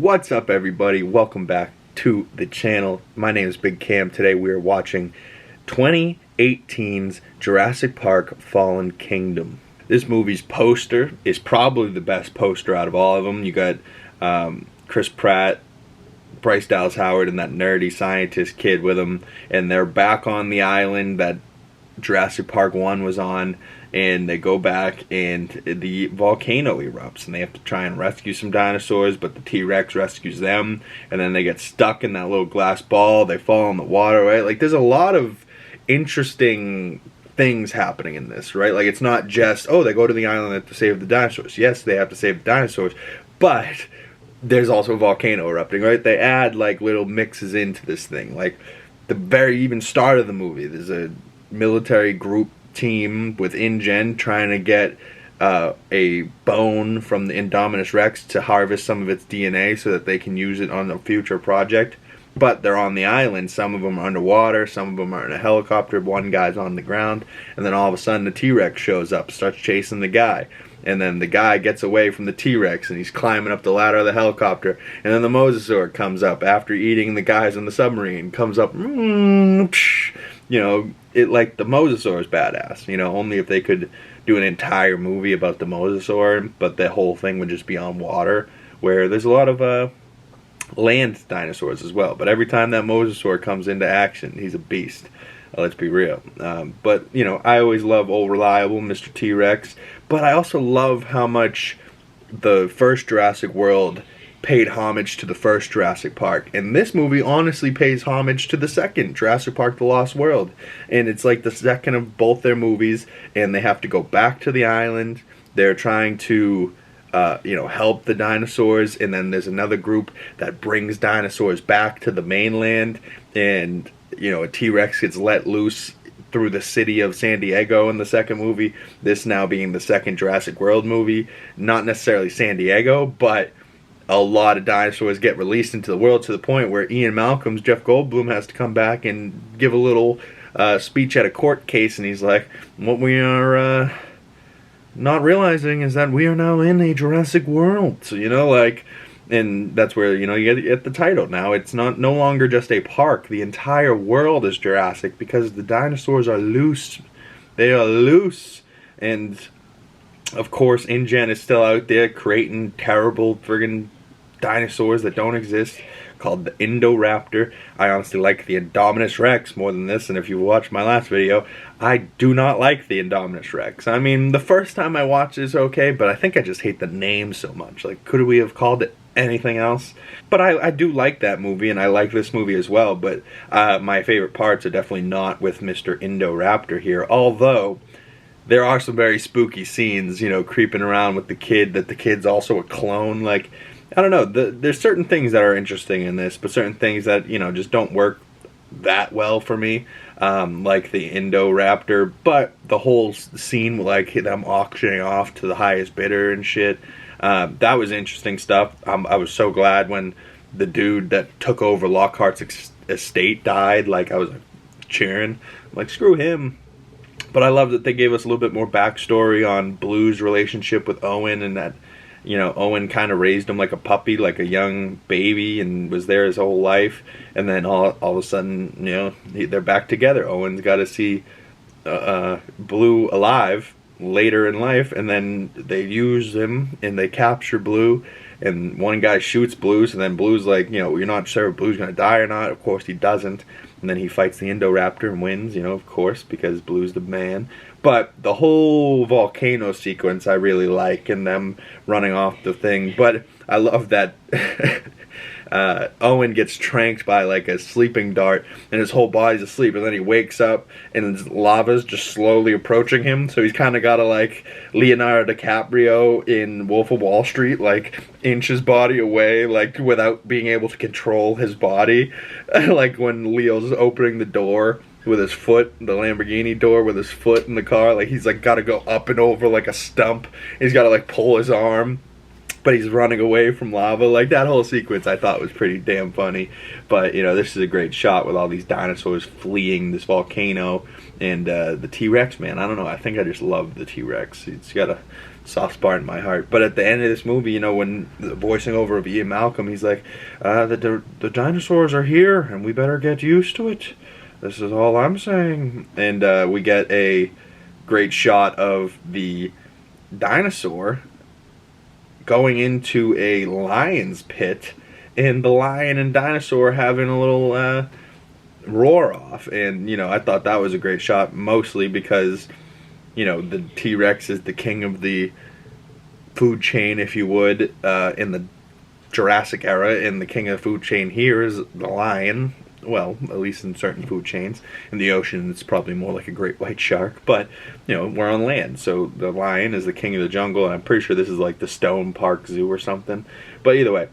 What's up, everybody? Welcome back to the channel. My name is Big Cam. Today we are watching 2018's Jurassic Park Fallen Kingdom. This movie's poster is probably the best poster out of all of them. You got Chris Pratt, Bryce Dallas Howard, and that nerdy scientist kid with them, and they're back on the island that Jurassic Park 1 was on, and they go back and the volcano erupts and they have to try and rescue some dinosaurs, but the T-Rex rescues them, and then they get stuck in that little glass ball, they fall in the water, right? Like, there's a lot of interesting things happening in this, right? Like, it's not just, oh, they go to the island to save the dinosaurs. Yes, they have to save the dinosaurs, but there's also a volcano erupting, right? They add like little mixes into this thing. Like, the very even start of the movie, there's a military group team with InGen trying to get a bone from the Indominus Rex to harvest some of its DNA so that they can use it on a future project. But they're on the island. Some of them are underwater, some of them are in a helicopter, one guy's on the ground, and then all of a sudden the T-Rex shows up, starts chasing the guy. And then the guy gets away from the T-Rex and he's climbing up the ladder of the helicopter. And then the mosasaur comes up after eating the guys in the submarine. Comes up, you know, like the mosasaur is badass. You know, only if they could do an entire movie about the mosasaur, but the whole thing would just be on water, where there's a lot of land dinosaurs as well. But every time that mosasaur comes into action, he's a beast. Let's be real. But, you know, I always love old reliable Mr. T-Rex. But I also love how much the first Jurassic World paid homage to the first Jurassic Park. And this movie honestly pays homage to the second, Jurassic Park The Lost World. And it's like the second of both their movies. And they have to go back to the island. They're trying to you know, help the dinosaurs, and then there's another group that brings dinosaurs back to the mainland, and, you know, a T-Rex gets let loose through the city of San Diego in the second movie, this now being the second Jurassic World movie. Not necessarily San Diego, but a lot of dinosaurs get released into the world to the point where Ian Malcolm's Jeff Goldblum has to come back and give a little speech at a court case, and he's like, what we are not realizing is that we are now in a Jurassic World. So, you know, like, and that's where, you know, you get the title now. It's no longer just a park. The entire world is Jurassic because the dinosaurs are loose. They are loose. And, of course, InGen is still out there creating terrible friggin' dinosaurs that don't exist, called the Indoraptor. I honestly like the Indominus Rex more than this, and if you watched my last video, I do not like the Indominus Rex. I mean, the first time I watched it is okay, but I think I just hate the name so much. Like, could we have called it anything else? But I do like that movie, and I like this movie as well, but my favorite parts are definitely not with Mr. Indoraptor here, although there are some very spooky scenes, you know, creeping around with the kid, that the kid's also a clone. Like, I don't know, there's certain things that are interesting in this, but certain things that, you know, just don't work that well for me, like the Indoraptor. But the whole scene, like them auctioning off to the highest bidder and shit, that was interesting stuff. I was so glad when the dude that took over Lockhart's estate died. Like, I was like, cheering. I'm like, screw him. But I love that they gave us a little bit more backstory on Blue's relationship with Owen, and that, you know, Owen kind of raised him like a puppy, like a young baby, and was there his whole life. And then all of a sudden, you know, they're back together. Owen's got to see Blue alive later in life, and then they use him and they capture Blue, and one guy shoots Blue, so then Blue's like, you know, you're not sure if Blue's going to die or not. Of course he doesn't. And then he fights the Indoraptor and wins, you know, of course, because Blue's the man. But the whole volcano sequence I really like, and them running off the thing. But I love that Owen gets tranked by like a sleeping dart, and his whole body's asleep, and then he wakes up and lava's just slowly approaching him. So he's kind of got to, like Leonardo DiCaprio in Wolf of Wall Street, like inch his body away, like without being able to control his body. Like when Leo's opening the door with his foot, the Lamborghini door with his foot in the car, like he's like got to go up and over like a stump. He's got to like pull his arm, but he's running away from lava. Like, that whole sequence I thought was pretty damn funny. But, you know, this is a great shot with all these dinosaurs fleeing this volcano. And the T-Rex, man, I don't know, I think I just love the T-Rex. It's got a soft spot in my heart. But at the end of this movie, you know, when the voicing over of Ian Malcolm, he's like, the dinosaurs are here, and we better get used to it. This is all I'm saying. And we get a great shot of the dinosaur going into a lion's pit, and the lion and dinosaur having a little roar off. And, you know, I thought that was a great shot, mostly because, you know, the T-Rex is the king of the food chain, if you would, in the Jurassic era, and the king of the food chain here is the lion. Well, at least in certain food chains. In the ocean, it's probably more like a great white shark, but, you know, we're on land, so the lion is the king of the jungle, and I'm pretty sure this is like the Stone Park Zoo or something. But either way,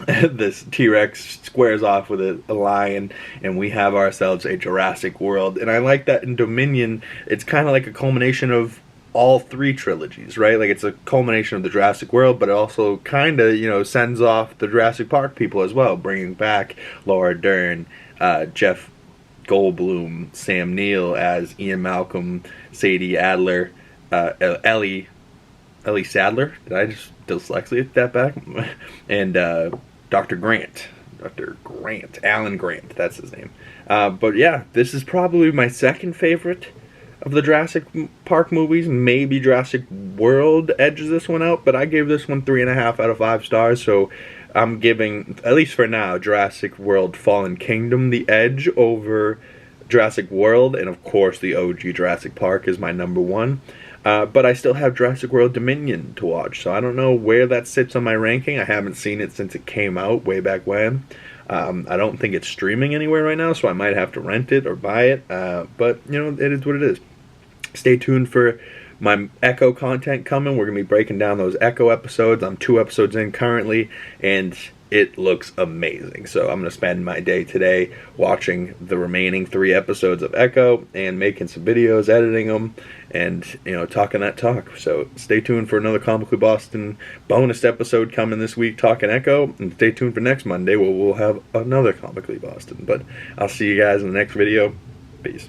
this T-Rex squares off with a lion, and we have ourselves a Jurassic World. And I like that in Dominion, it's kind of like a culmination of all three trilogies, right? Like, it's a culmination of the Jurassic World, but it also kind of, you know, sends off the Jurassic Park people as well, bringing back Laura Dern, Jeff Goldblum, Sam Neill as Ian Malcolm, Sadie Adler, Ellie Sadler. Did I just dyslexia that back? And Dr. Grant. Alan Grant, that's his name. But yeah, this is probably my second favorite of the Jurassic Park movies. Maybe Jurassic World edges this one out, but I gave this one 3.5 out of 5 stars, so I'm giving, at least for now, Jurassic World Fallen Kingdom the edge over Jurassic World, and of course the OG Jurassic Park is my number one. But I still have Jurassic World Dominion to watch, so I don't know where that sits on my ranking. I haven't seen it since it came out way back when. I don't think it's streaming anywhere right now, so I might have to rent it or buy it. But, you know, it is what it is. Stay tuned for my Echo content coming. We're going to be breaking down those Echo episodes. I'm 2 episodes in currently, and it looks amazing. So I'm going to spend my day today watching the remaining 3 episodes of Echo and making some videos, editing them, and, you know, talking that talk. So stay tuned for another Comically Boston bonus episode coming this week talking Echo, and stay tuned for next Monday where we'll have another Comically Boston. But I'll see you guys in the next video. Peace.